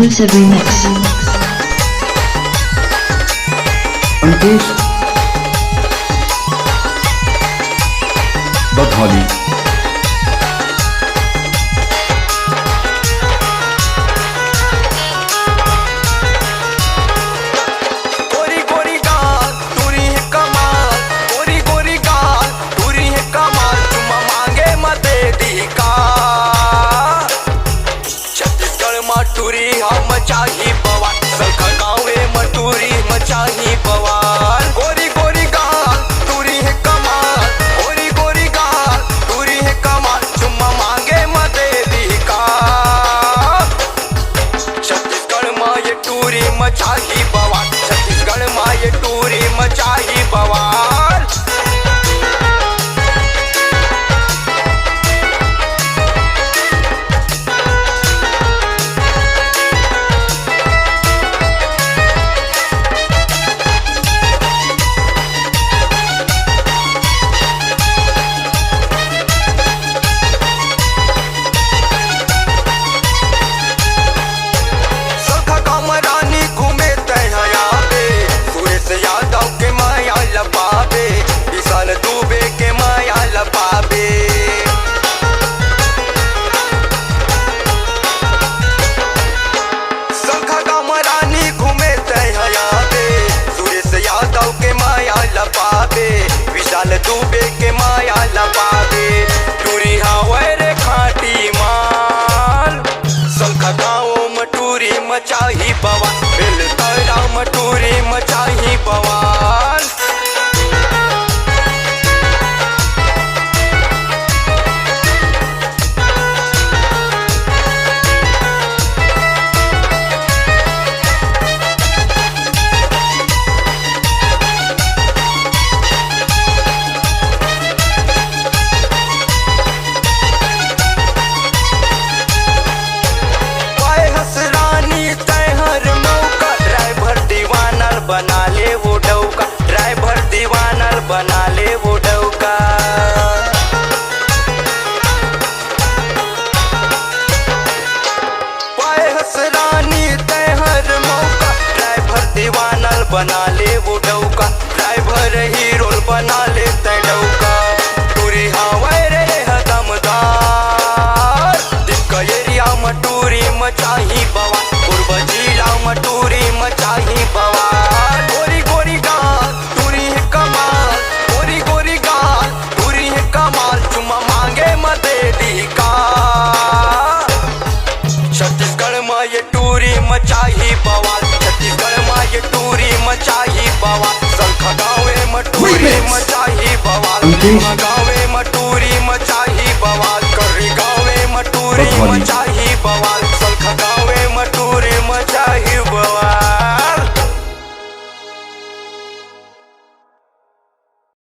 exclusive remix. Ankesh Baghauli. गोरी गोरी गाल तुरी है कमाल, गोरी गोरी गाल तुरी है कमाल, चुम्मा मांगे मते दी का। छत्तीसगढ़ मटूरी हम चाही बवाल, सलखा गाँवे मटूरी मचाही बवाल। गोरी गोरी गाल तुरी है कमाल, गोरी गोरी गाल तुरी है कमाल, चुम्मा मांगे मते दी का। छत्तीसगढ़ में ये टूरी मचाही बवाल, छत्तीसगढ़ में ये टूरी मचाही बवाल। सखा कमरानी घूमे तहया पे, सुरेश यादव के माया लपावे, विशाल दुबे के माया लपावे। सखा कमरानी घूमे तहया पे, सुरेश यादव के माया लपावे, विशाल दुबे के माया लपावे। टूरी हवे रे खाटी माल, सलखा गाँव मटूरी मचाही बवाल, बेल तैरा मटूरी मचाही बवाल। पाए हसरानी तैहर मौका, ड्राइवर दीवानल बना ले वो डौका, ड्राइवर दीवानल बना ले वो डौका। पाए हसरानी तैहर मौका, ड्राइवर दीवानल बना ले वो डौका, ड्राइवर हीरो बना ले तै डौका। टूरी हवाई रे हदमदार, दिक्क एरिया मटूरी मचाही बवाल, पूर्व जिला मटूरी मचाही बवाल। गोरी गोरी गाल टूरी है कमाल, गोरी गोरी गाल टूरी है कमाल, चुम्मा मांगे मते दी का। छत्तीसगढ़ में ये टूरी मचाही बवाल, छत्तीसगढ़ में ये टूरी मचाही बवाल, सलखा गाँवे मटूरी Remix. मचाही बवाल। अंकेश